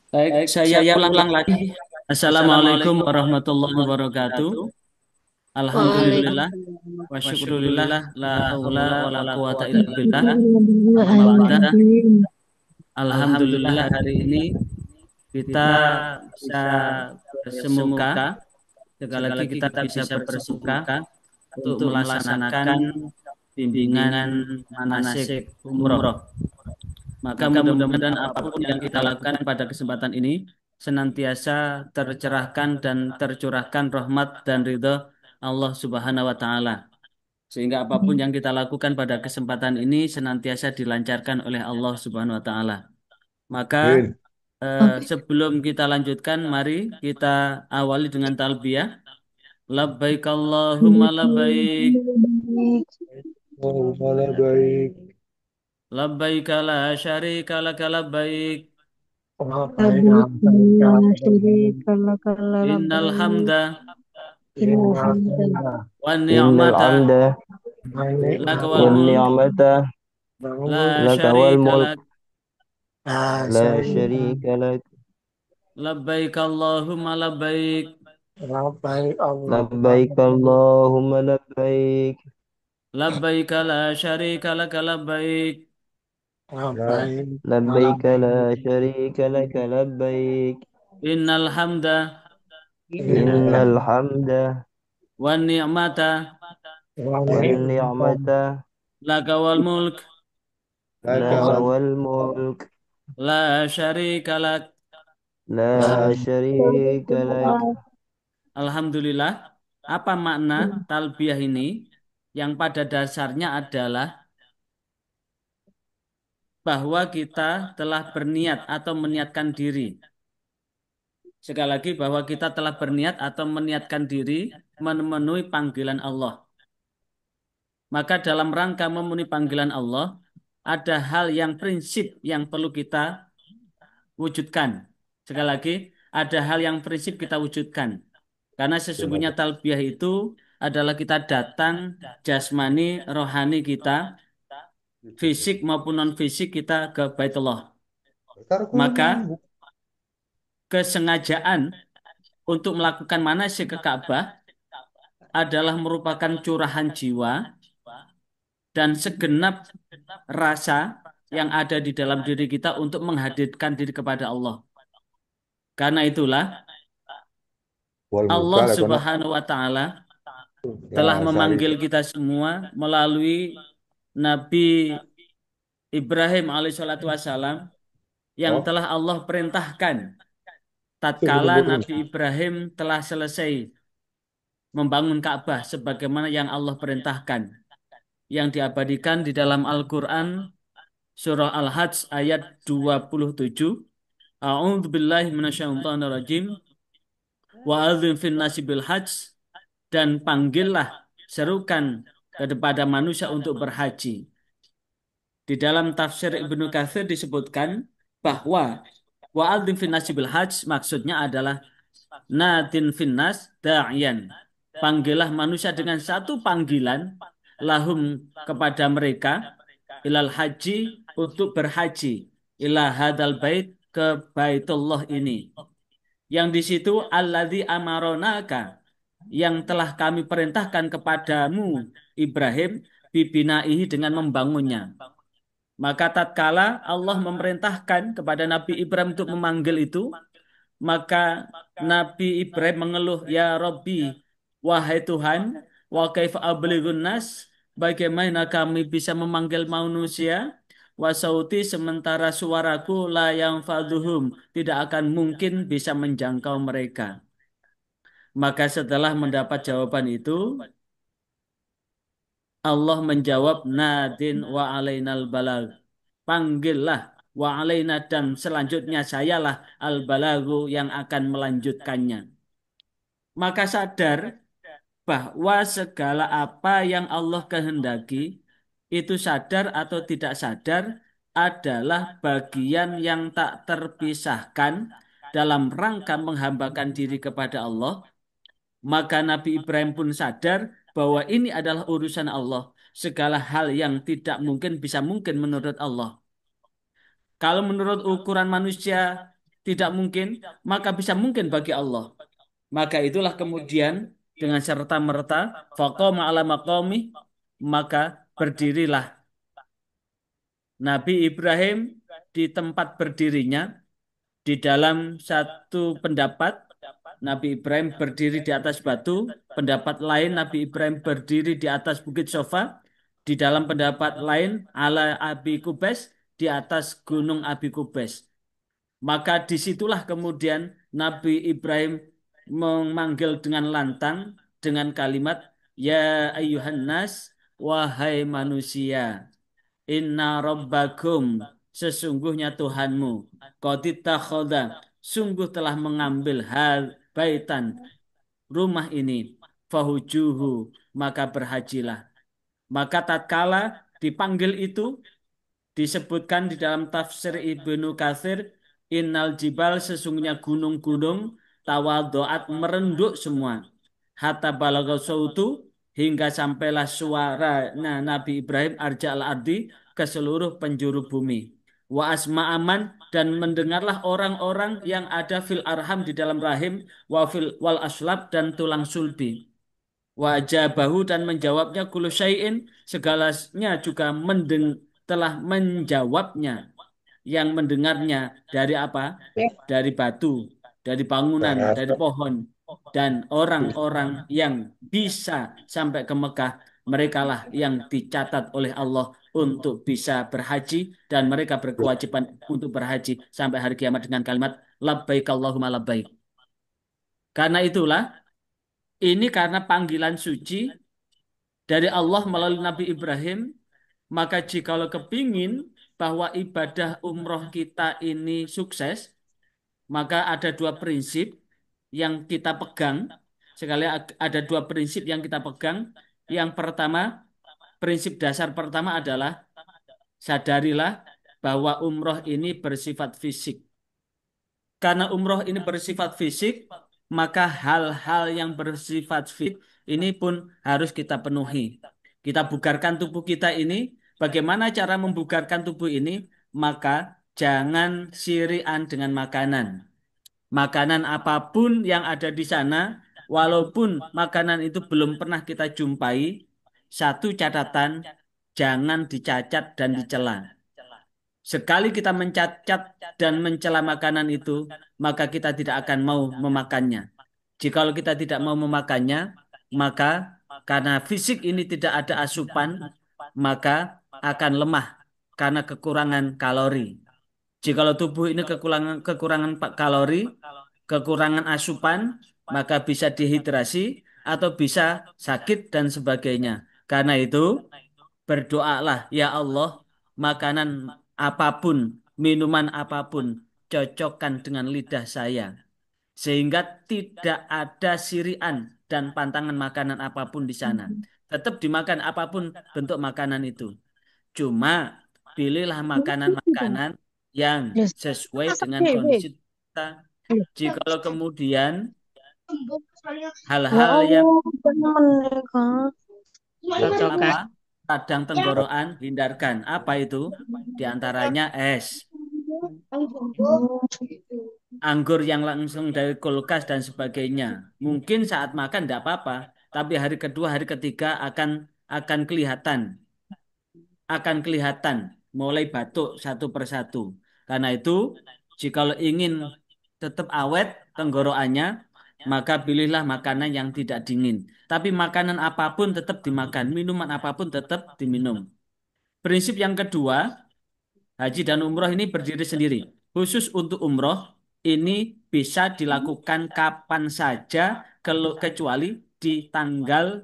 Baik, saya ulang lagi. Assalamualaikum warahmatullahi wabarakatuh. Alhamdulillah Waalaikumsalam. wa syukurillah la haula wa la quwata illa billah. Amma ba'da. Alhamdulillah. Alhamdulillah hari ini kita bisa bersemuka. Sekali lagi kita bisa bersemuka untuk melaksanakan bimbingan manasik umroh. Maka mudah-mudahan apapun yang kita lakukan pada kesempatan ini senantiasa tercerahkan dan tercurahkan rahmat dan ridho Allah Subhanahu wa taala. Sehingga apapun yang kita lakukan pada kesempatan ini senantiasa dilancarkan oleh Allah Subhanahu wa taala. Maka Amin. sebelum kita lanjutkan mari kita awali dengan talbiyah. Labbaik Allahumma labbaik. Malah baik. Labbaik la syarika laka labbaik. Labbaik la syarika lak Innal labbaik. hamda Innal hamda wan إن ni'mata الحمد wa laka wal mulk والنعمة la لك syarika والملك lak. la لا syarika شريك لك Labbaik Allahumma labbaik. labbaik Allahumma لبيك اللهم لبيك Labbaik la syarika laka labbaik. labbaik لبيك لا شريك لك لبيك Innal hamda إن الحمد wan ni'mata wa والنعمة laka wal mulk لك والملك la syarika lak. لا شريك لك Alhamdulillah. Apa makna talbiyah ini? Yang pada dasarnya adalah bahwa kita telah berniat atau meniatkan diri. Sekali lagi bahwa kita telah berniat atau meniatkan diri memenuhi panggilan Allah. Maka dalam rangka memenuhi panggilan Allah, ada hal yang prinsip yang perlu kita wujudkan. Sekali lagi, ada hal yang prinsip kita wujudkan. Karena sesungguhnya talbiyah itu adalah kita datang jasmani, rohani kita, fisik maupun non fisik kita ke Baitullah. Maka kesengajaan untuk melakukan manasik ke Ka'bah adalah merupakan curahan jiwa dan segenap rasa yang ada di dalam diri kita untuk menghadirkan diri kepada Allah. Karena itulah wal Allah muka kono Subhanahu wa taala telah ya sari memanggil kita semua melalui Nabi Ibrahim alaihissalatu wassalam yang oh telah Allah perintahkan tunggu tatkala nunggu Nabi Ibrahim telah selesai membangun Ka'bah sebagaimana yang Allah perintahkan yang diabadikan di dalam Al-Qur'an surah Al-Hajj ayat 27. A'udzu billahi minasyaitonir rajim. Wa adzim fin nasi bil hajj, dan panggillah, serukan kepada manusia untuk berhaji. Di dalam tafsir Ibnu Katsir disebutkan bahwa wa adzim fin nasi bil hajj maksudnya adalah nadin finnas da'iyan. Panggillah manusia dengan satu panggilan lahum kepada mereka ilal haji untuk berhaji ila hadal bait ke Baitullah ini. Yang di situ alladzi amaronaka yang telah kami perintahkan kepadamu Ibrahim bibinaihi dengan membangunnya. Maka tatkala Allah memerintahkan kepada Nabi Ibrahim untuk memanggil itu, maka Nabi Ibrahim mengeluh, ya Robbi, wahai Tuhan, wa kaifa ablighun nas, bagaimana kami bisa memanggil manusia, wa sauti sementara suaraku la yang faduhum, tidak akan mungkin bisa menjangkau mereka. Maka setelah mendapat jawaban itu, Allah menjawab, nadin wa alainal balag. Panggillah wa alaina, dan selanjutnya sayalah al balagu yang akan melanjutkannya. Maka sadar bahwa segala apa yang Allah kehendaki itu sadar atau tidak sadar adalah bagian yang tak terpisahkan dalam rangka menghambakan diri kepada Allah. Maka Nabi Ibrahim pun sadar bahwa ini adalah urusan Allah. Segala hal yang tidak mungkin bisa mungkin menurut Allah. Kalau menurut ukuran manusia tidak mungkin, maka bisa mungkin bagi Allah. Maka itulah kemudian dengan serta-merta faqama ala maqami, maka berdirilah Nabi Ibrahim di tempat berdirinya. Di dalam satu pendapat, Nabi Ibrahim berdiri di atas batu. Pendapat lain, Nabi Ibrahim berdiri di atas Bukit Sofa. Di dalam pendapat lain, ala Abi Kubes, di atas Gunung Abi Kubes. Maka disitulah kemudian Nabi Ibrahim memanggil dengan lantang, dengan kalimat, Ya ayyuhan nas, wahai manusia. Inna rabbakum, sesungguhnya Tuhanmu, qad ittakhadha, sungguh telah mengambil hal baitan, rumah ini, fahujuhu, maka berhajilah. Maka tatkala dipanggil itu, disebutkan di dalam tafsir Ibnu Katsir, innal jibal, sesungguhnya gunung-gunung, tawadu'at, merenduk semua. Hatta balagha sautu, hingga sampailah suara Nabi Ibrahim arja al-ardi, ke seluruh penjuru bumi. Wa asma aman, dan mendengarlah orang-orang yang ada fil arham, di dalam rahim, wa fil wal aslab, dan tulang sulbi. Wajabahu, dan menjawabnya kullu syai'in, segalanya juga telah menjawabnya, yang mendengarnya dari apa? Dari batu, dari bangunan, dari pohon, dan orang-orang yang bisa sampai ke Mekah, merekalah yang dicatat oleh Allah untuk bisa berhaji, dan mereka berkewajiban untuk berhaji sampai hari kiamat dengan kalimat labbaik Allahumma labbaik. Karena itulah, ini karena panggilan suci dari Allah melalui Nabi Ibrahim, maka jikalau kepingin bahwa ibadah umroh kita ini sukses, maka ada dua prinsip yang kita pegang. Sekali ada dua prinsip yang kita pegang. Yang pertama, prinsip dasar pertama adalah sadarilah bahwa umroh ini bersifat fisik. Karena umroh ini bersifat fisik, maka hal-hal yang bersifat fisik ini pun harus kita penuhi. Kita bugarkan tubuh kita ini. Bagaimana cara membugarkan tubuh ini? Maka jangan sirian dengan makanan. Makanan apapun yang ada di sana, walaupun makanan itu belum pernah kita jumpai, satu catatan, jangan dicacat dan dicela. Sekali kita mencacat dan mencela makanan itu, maka kita tidak akan mau memakannya. Jikalau kita tidak mau memakannya, maka karena fisik ini tidak ada asupan, maka akan lemah karena kekurangan kalori. Jikalau tubuh ini kekurangan kalori, kekurangan asupan, maka bisa dehidrasi atau bisa sakit dan sebagainya. Karena itu, berdoalah, ya Allah, makanan apapun, minuman apapun, cocokkan dengan lidah saya. Sehingga tidak ada sirian dan pantangan makanan apapun di sana. Tetap dimakan apapun bentuk makanan itu. Cuma pilihlah makanan-makanan yang sesuai dengan kondisi kita. Jikalau kemudian Ya hal-hal yang Allah, teman mereka. apa radang tenggorokan hindarkan. Apa itu? Di antaranya es, anggur yang langsung dari kulkas dan sebagainya. Mungkin saat makan tidak apa-apa, tapi hari kedua, hari ketiga akan kelihatan mulai batuk satu persatu. Karena itu, jikalau ingin tetap awet tenggorokannya, maka pilihlah makanan yang tidak dingin. Tapi makanan apapun tetap dimakan, minuman apapun tetap diminum. Prinsip yang kedua, haji dan umroh ini berdiri sendiri. Khusus untuk umroh, ini bisa dilakukan kapan saja kecuali di tanggal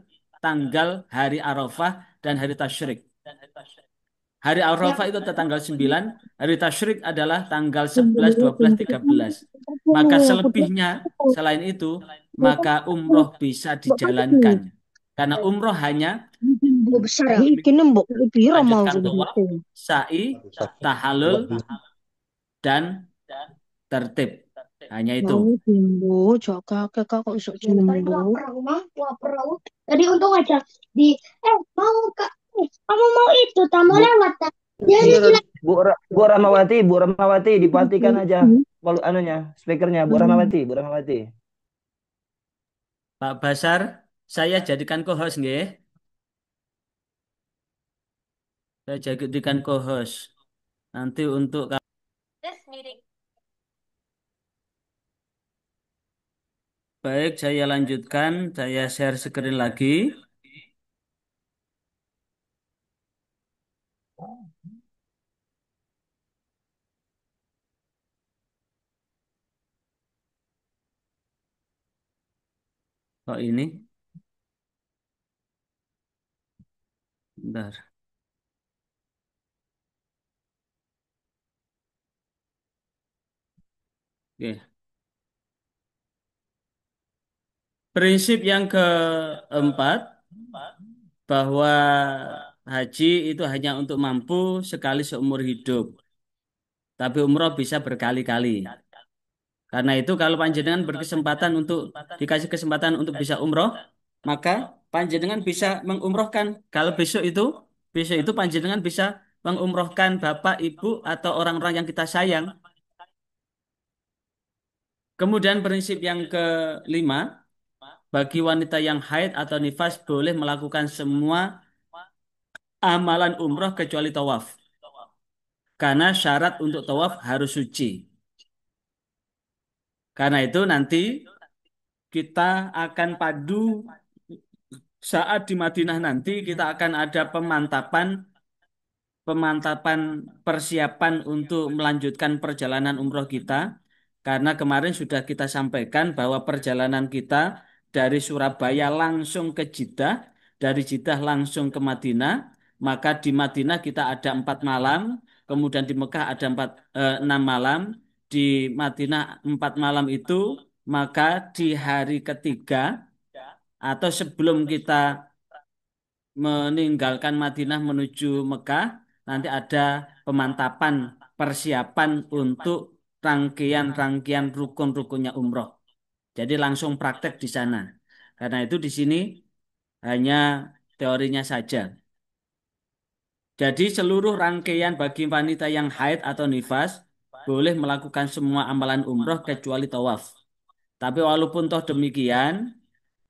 hari Arafah dan hari Tasyrik. Hari Arafah itu tanggal 9, hari Tasyrik adalah tanggal 11, 12, 13. Maka selebihnya, selain itu, maka umroh bisa dijalankan. Karena umroh hanya Besar ya. Iki nembok piro mau lanjutkan tawaf, sa'i, tahallul, dan tertib. Hanya itu. Mau jumbo, jaka kakak kok iso jumbo. Tadi untung aja di mau kak kamu mau itu tamu Bu, lewat tak? Ya Bu Ramawati, dipastikan aja Kalau anunya, speakernya Bu Hmm. Rahmawati, Bu Rahmawati. Pak Basar, saya jadikan co-host nggih. Saya jadikan co-host. Nanti untuk baik, saya lanjutkan. Saya share screen lagi. Oh ini, bentar. Oke. Prinsip yang keempat, bahwa haji itu hanya untuk mampu sekali seumur hidup. Tapi umroh bisa berkali-kali. Karena itu kalau panjenengan berkesempatan untuk dikasih kesempatan untuk bisa umroh, maka panjenengan bisa mengumrohkan. Kalau besok itu panjenengan bisa mengumrohkan bapak, ibu, atau orang-orang yang kita sayang. Kemudian prinsip yang kelima, bagi wanita yang haid atau nifas boleh melakukan semua amalan umroh kecuali tawaf. Karena syarat untuk tawaf harus suci. Karena itu nanti kita akan padu saat di Madinah nanti kita akan ada pemantapan pemantapan persiapan untuk melanjutkan perjalanan umroh kita. Karena kemarin sudah kita sampaikan bahwa perjalanan kita dari Surabaya langsung ke Jeddah, dari Jeddah langsung ke Madinah, maka di Madinah kita ada 4 malam, kemudian di Mekah ada 6 malam, di Madinah 4 malam itu, maka di hari ketiga atau sebelum kita meninggalkan Madinah menuju Mekah, nanti ada pemantapan persiapan untuk rangkaian-rangkaian rukun-rukunnya umroh. Jadi langsung praktek di sana. Karena itu di sini hanya teorinya saja. Jadi seluruh rangkaian bagi wanita yang haid atau nifas boleh melakukan semua amalan umroh kecuali tawaf. Tapi walaupun toh demikian,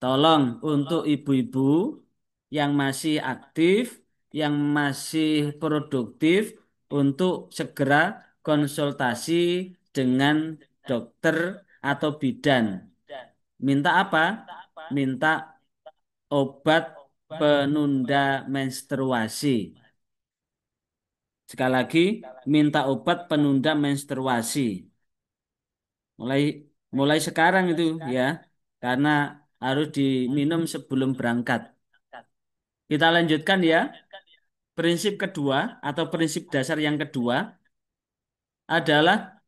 tolong untuk ibu-ibu yang masih aktif, yang masih produktif untuk segera konsultasi dengan dokter atau bidan. Minta apa? Minta obat penunda menstruasi. Sekali lagi, minta obat penunda menstruasi. Mulai mulai sekarang itu ya, karena harus diminum sebelum berangkat. Kita lanjutkan ya. Prinsip kedua atau prinsip dasar yang kedua adalah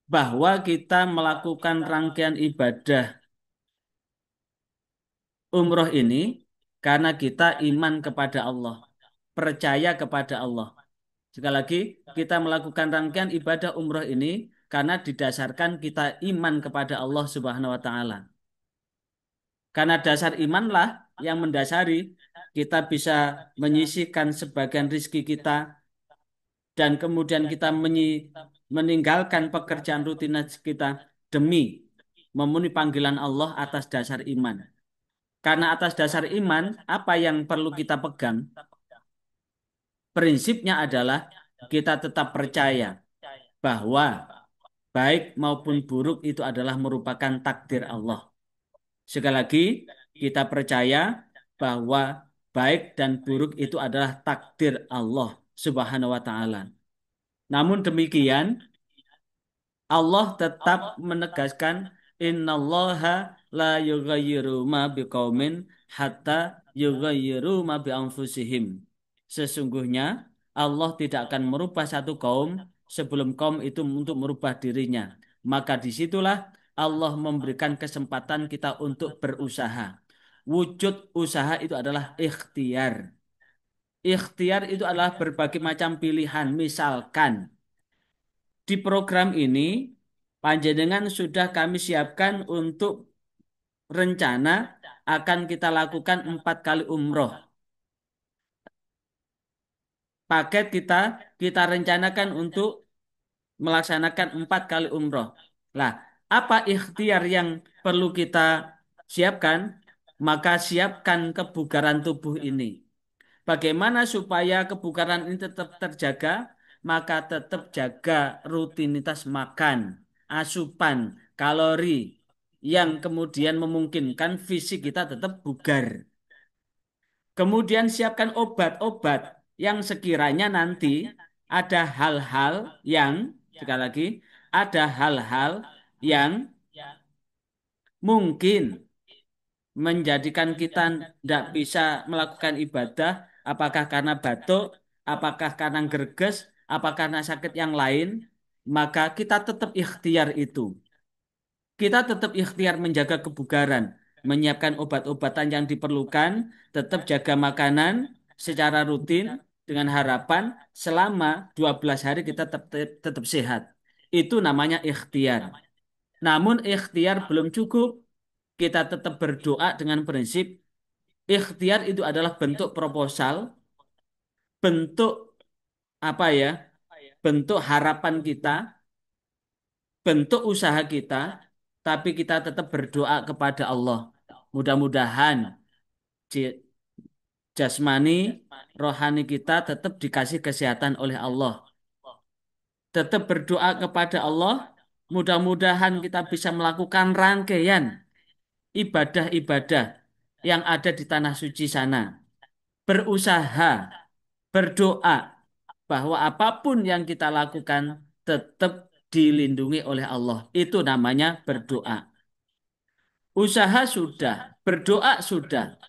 bahwa kita melakukan rangkaian ibadah umroh ini karena kita iman kepada Allah, percaya kepada Allah. Sekali lagi, kita melakukan rangkaian ibadah umroh ini karena didasarkan kita iman kepada Allah Subhanahu wa taala. Karena dasar imanlah yang mendasari kita bisa menyisihkan sebagian rizki kita dan kemudian kita meninggalkan pekerjaan rutinitas kita demi memenuhi panggilan Allah atas dasar iman. Karena atas dasar iman, apa yang perlu kita pegang? Prinsipnya adalah kita tetap percaya bahwa baik maupun buruk itu adalah merupakan takdir Allah. Sekali lagi, kita percaya bahwa baik dan buruk itu adalah takdir Allah Subhanahu wa taala. Namun demikian, Allah tetap menegaskan innallaha la yughayyiru ma biqaumin hatta yughayyiru ma bi anfusihim. Sesungguhnya Allah tidak akan merubah satu kaum sebelum kaum itu untuk merubah dirinya. Maka disitulah Allah memberikan kesempatan kita untuk berusaha. Wujud usaha itu adalah ikhtiar. Ikhtiar itu adalah berbagai macam pilihan. Misalkan di program ini, panjenengan sudah kami siapkan untuk rencana akan kita lakukan 4 kali umroh. Paket kita rencanakan untuk melaksanakan 4 kali umroh. Lah, apa ikhtiar yang perlu kita siapkan? Maka siapkan kebugaran tubuh ini. Bagaimana supaya kebugaran ini tetap terjaga? Maka tetap jaga rutinitas makan, asupan, kalori yang kemudian memungkinkan fisik kita tetap bugar. Kemudian siapkan obat-obat yang sekiranya nanti ada hal-hal yang, sekali lagi, ada hal-hal yang mungkin menjadikan kita tidak bisa melakukan ibadah, apakah karena batuk, apakah karena gerges, apakah karena sakit yang lain, maka kita tetap ikhtiar itu. Kita tetap ikhtiar menjaga kebugaran, menyiapkan obat-obatan yang diperlukan, tetap jaga makanan secara rutin dengan harapan selama 12 hari kita tetap sehat. Itu namanya ikhtiar. Namun ikhtiar belum cukup. Kita tetap berdoa dengan prinsip ikhtiar itu adalah bentuk proposal, bentuk apa ya? Bentuk harapan kita, bentuk usaha kita, tapi kita tetap berdoa kepada Allah. Mudah-mudahan jasmani, rohani kita tetap dikasih kesehatan oleh Allah. Tetap berdoa kepada Allah, mudah-mudahan kita bisa melakukan rangkaian ibadah-ibadah yang ada di tanah suci sana. Berusaha, berdoa bahwa apapun yang kita lakukan tetap dilindungi oleh Allah. Itu namanya berdoa. Usaha sudah, berdoa sudah.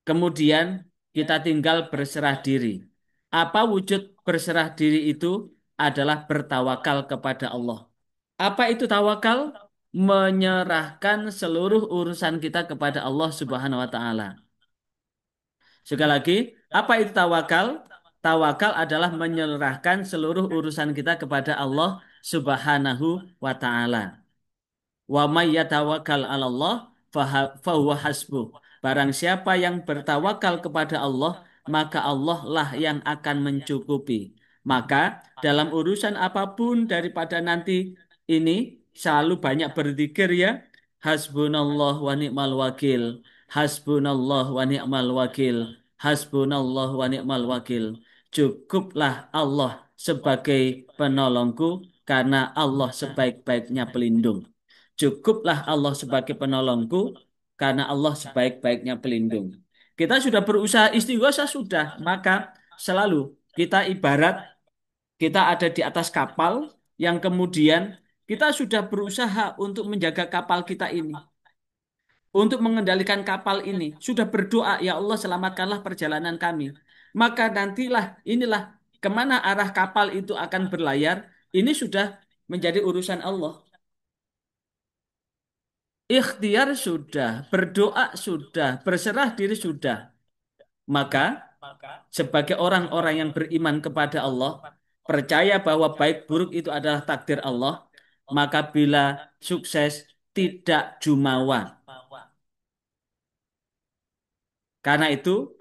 Kemudian kita tinggal berserah diri. Apa wujud berserah diri itu? Adalah bertawakal kepada Allah. Apa itu tawakal? Menyerahkan seluruh urusan kita kepada Allah Subhanahu wa taala. Sekali lagi, apa itu tawakal? Tawakal adalah menyerahkan seluruh urusan kita kepada Allah Subhanahu wa taala. Wa may yatawakkal 'alallah fahuwa hasbuh. Barang siapa yang bertawakal kepada Allah, maka Allah lah yang akan mencukupi. Maka dalam urusan apapun daripada nanti ini selalu banyak berzikir ya. Hasbunallah wa ni'mal wakil. Hasbunallah wa ni'mal wakil. Hasbunallah wa ni'mal wakil. Cukuplah Allah sebagai penolongku karena Allah sebaik-baiknya pelindung. Cukuplah Allah sebagai penolongku karena Allah sebaik-baiknya pelindung. Kita sudah berusaha istighosa sudah, maka selalu kita ibarat kita ada di atas kapal yang kemudian kita sudah berusaha untuk menjaga kapal kita ini. Untuk mengendalikan kapal ini, sudah berdoa, ya Allah selamatkanlah perjalanan kami. Maka nantilah inilah kemana arah kapal itu akan berlayar, ini sudah menjadi urusan Allah. Ikhtiar sudah, berdoa sudah, berserah diri sudah. Maka sebagai orang-orang yang beriman kepada Allah, percaya bahwa baik buruk itu adalah takdir Allah, maka bila sukses tidak jumawa. Karena itu,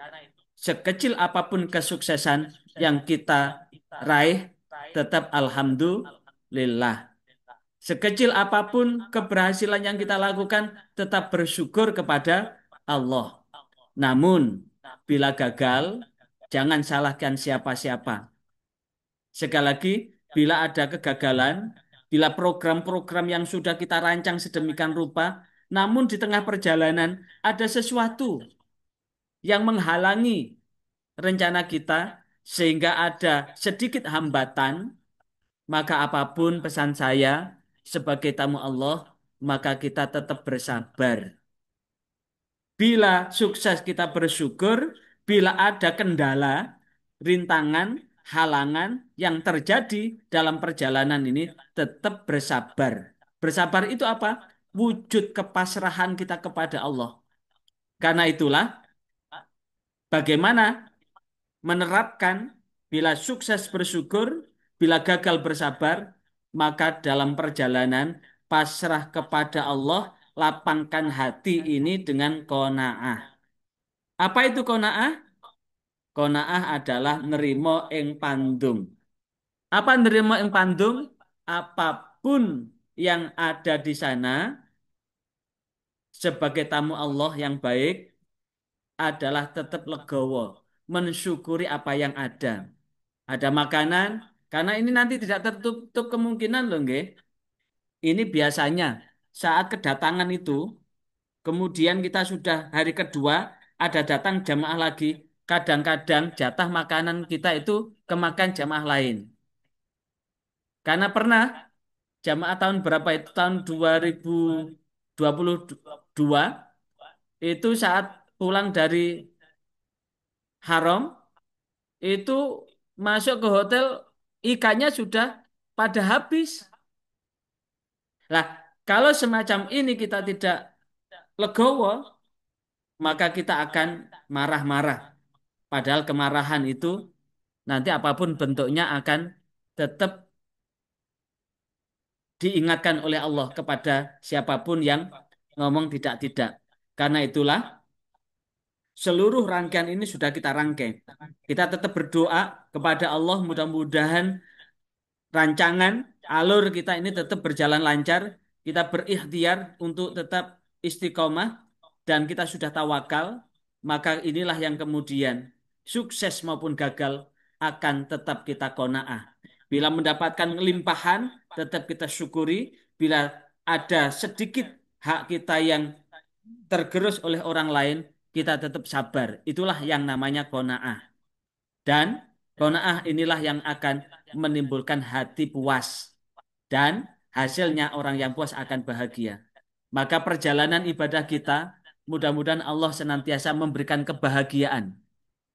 sekecil apapun kesuksesan yang kita raih, tetap alhamdulillah. Sekecil apapun keberhasilan yang kita lakukan, tetap bersyukur kepada Allah. Namun, bila gagal, jangan salahkan siapa-siapa. Sekali lagi, bila ada kegagalan, bila program-program yang sudah kita rancang sedemikian rupa, namun di tengah perjalanan ada sesuatu yang menghalangi rencana kita, sehingga ada sedikit hambatan, maka apapun pesan saya sebagai tamu Allah, maka kita tetap bersabar. Bila sukses kita bersyukur, bila ada kendala, rintangan, halangan yang terjadi dalam perjalanan ini, tetap bersabar. Bersabar itu apa? Wujud kepasrahan kita kepada Allah. Karena itulah, bagaimana menerapkan bila sukses bersyukur, bila gagal bersabar, maka dalam perjalanan pasrah kepada Allah, lapangkan hati ini dengan qanaah. Apa itu qanaah? Qanaah adalah nerimo ing pandung. Apa nerima ing pandung apapun yang ada di sana sebagai tamu Allah yang baik adalah tetap legowo, mensyukuri apa yang ada. Ada makanan, karena ini nanti tidak tertutup kemungkinan loh, nggih. Ini biasanya saat kedatangan itu, kemudian kita sudah hari kedua, ada datang jamaah lagi. Kadang-kadang jatah makanan kita itu kemakan jamaah lain. Karena pernah jamaah tahun berapa itu? Tahun 2022 itu saat pulang dari Haram itu masuk ke hotel ikannya sudah pada habis. Lah, kalau semacam ini kita tidak legowo, maka kita akan marah-marah. Padahal kemarahan itu nanti apapun bentuknya akan tetap diingatkan oleh Allah kepada siapapun yang ngomong tidak-tidak. Karena itulah seluruh rangkaian ini sudah kita rangkai. Kita tetap berdoa kepada Allah mudah-mudahan rancangan alur kita ini tetap berjalan lancar. Kita berikhtiar untuk tetap istiqomah dan kita sudah tawakal, maka inilah yang kemudian sukses maupun gagal akan tetap kita qanaah. Bila mendapatkan limpahan, tetap kita syukuri. Bila ada sedikit hak kita yang tergerus oleh orang lain, kita tetap sabar. Itulah yang namanya qanaah. Dan qanaah inilah yang akan menimbulkan hati puas. Dan hasilnya orang yang puas akan bahagia. Maka perjalanan ibadah kita, mudah-mudahan Allah senantiasa memberikan kebahagiaan.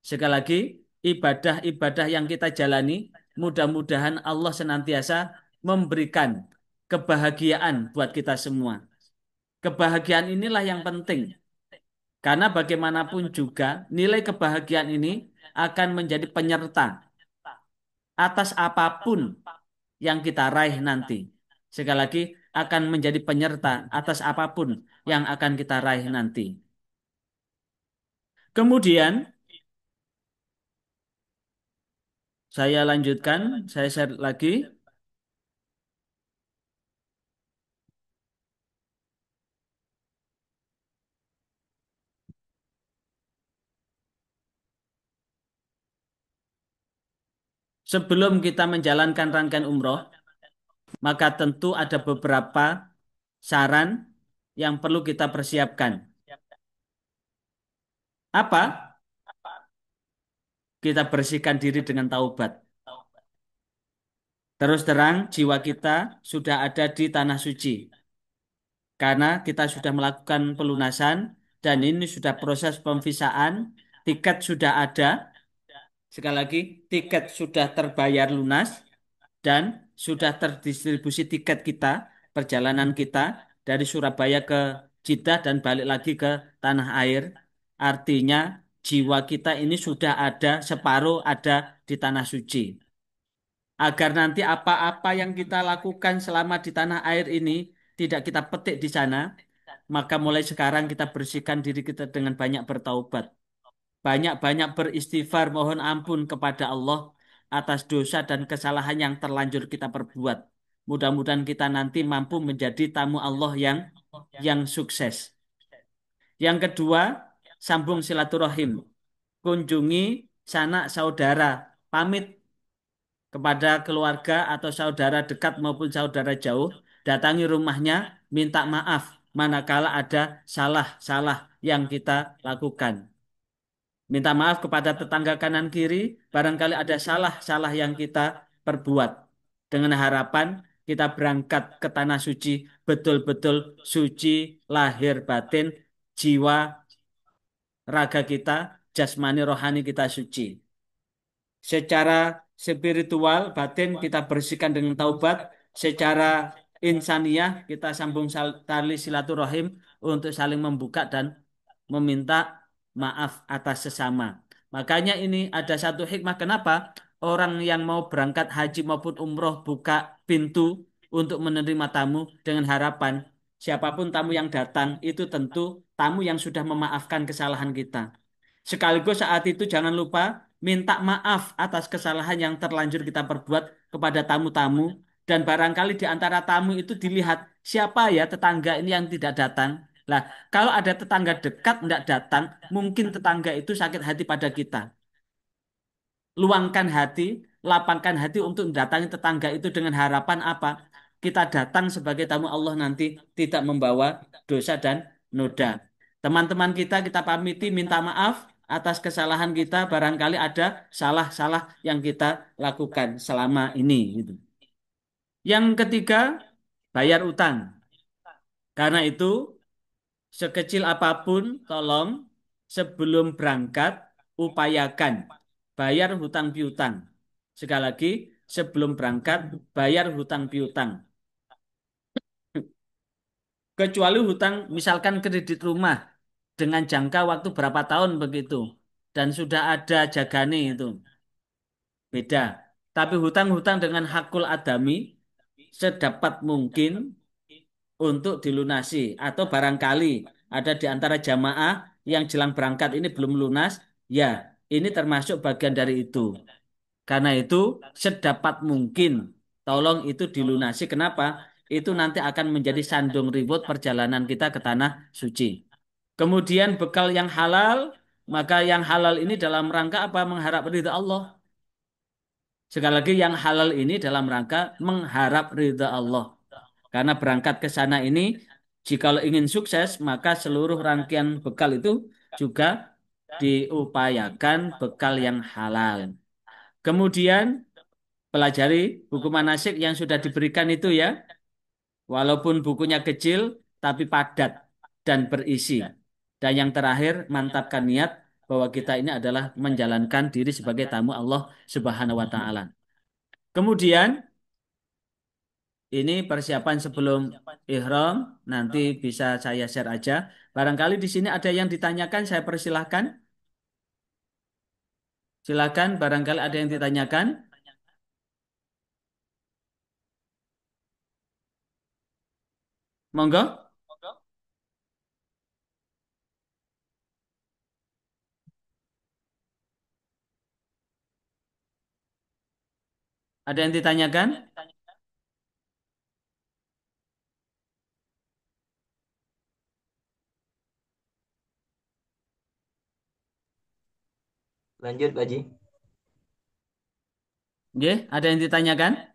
Sekali lagi, ibadah-ibadah yang kita jalani, mudah-mudahan Allah senantiasa memberikan kebahagiaan buat kita semua. Kebahagiaan inilah yang penting. Karena bagaimanapun juga, nilai kebahagiaan ini akan menjadi penyerta atas apapun yang kita raih nanti. Sekali lagi, akan menjadi penyerta atas apapun yang akan kita raih nanti. Kemudian, saya lanjutkan, saya share lagi. Sebelum kita menjalankan rangkaian umroh, maka tentu ada beberapa saran yang perlu kita persiapkan. Apa? Kita bersihkan diri dengan taubat. Terus terang, jiwa kita sudah ada di tanah suci. Karena kita sudah melakukan pelunasan dan ini sudah proses pemvisaan, tiket sudah ada. Sekali lagi, tiket sudah terbayar lunas dan sudah terdistribusi tiket kita, perjalanan kita dari Surabaya ke Jeddah dan balik lagi ke tanah air. Artinya jiwa kita ini sudah ada separuh ada di tanah suci. Agar nanti apa-apa yang kita lakukan selama di tanah air ini tidak kita petik di sana, maka mulai sekarang kita bersihkan diri kita dengan banyak bertaubat. Banyak-banyak beristighfar mohon ampun kepada Allah atas dosa dan kesalahan yang terlanjur kita perbuat. Mudah-mudahan kita nanti mampu menjadi tamu Allah yang sukses. Yang kedua, sambung silaturahim. Kunjungi sanak saudara, pamit kepada keluarga atau saudara dekat maupun saudara jauh, datangi rumahnya, minta maaf manakala ada salah-salah yang kita lakukan. Minta maaf kepada tetangga kanan kiri, barangkali ada salah-salah yang kita perbuat. Dengan harapan kita berangkat ke tanah suci, betul-betul suci, lahir batin, jiwa, raga kita, jasmani rohani kita suci. Secara spiritual, batin kita bersihkan dengan taubat. Secara insaniah kita sambung tali silaturahim untuk saling membuka dan meminta maaf atas sesama. Makanya ini ada satu hikmah kenapa orang yang mau berangkat haji maupun umroh buka pintu untuk menerima tamu dengan harapan siapapun tamu yang datang itu tentu tamu yang sudah memaafkan kesalahan kita. Sekaligus saat itu jangan lupa minta maaf atas kesalahan yang terlanjur kita perbuat kepada tamu-tamu, dan barangkali di antara tamu itu dilihat siapa ya tetangga ini yang tidak datang. Lah, kalau ada tetangga dekat tidak datang, mungkin tetangga itu sakit hati pada kita. Luangkan hati, lapangkan hati untuk mendatangi tetangga itu dengan harapan apa? Kita datang sebagai tamu Allah nanti tidak membawa dosa dan noda. Teman-teman kita pamiti minta maaf atas kesalahan kita, barangkali ada salah-salah yang kita lakukan selama ini gitu. Yang ketiga, bayar utang. Karena itu, sekecil apapun, tolong sebelum berangkat upayakan bayar hutang piutang. Sekali lagi, sebelum berangkat bayar hutang piutang. Kecuali hutang misalkan kredit rumah dengan jangka waktu berapa tahun begitu dan sudah ada jagane itu. Beda. Tapi hutang-hutang dengan hakul adami sedapat mungkin untuk dilunasi atau barangkali ada di antara jamaah yang jelang berangkat ini belum lunas, ya ini termasuk bagian dari itu. Karena itu sedapat mungkin tolong itu dilunasi. Kenapa? Itu nanti akan menjadi sandung reward perjalanan kita ke tanah suci. Kemudian bekal yang halal, maka yang halal ini dalam rangka apa? Mengharap ridha Allah. Sekali lagi yang halal ini dalam rangka mengharap ridha Allah. Karena berangkat ke sana ini, jikalau ingin sukses, maka seluruh rangkaian bekal itu juga diupayakan bekal yang halal. Kemudian pelajari buku manasik yang sudah diberikan itu ya. Walaupun bukunya kecil, tapi padat dan berisi. Dan yang terakhir, mantapkan niat bahwa kita ini adalah menjalankan diri sebagai tamu Allah Subhanahu wa Ta'ala. Kemudian ini persiapan sebelum ihram, nanti bisa saya share aja. Barangkali di sini ada yang ditanyakan, saya persilahkan. Silakan, barangkali ada yang ditanyakan. Monggo. Ada yang ditanyakan? Lanjut, Pak Ji. Nggih, ada yang ditanyakan?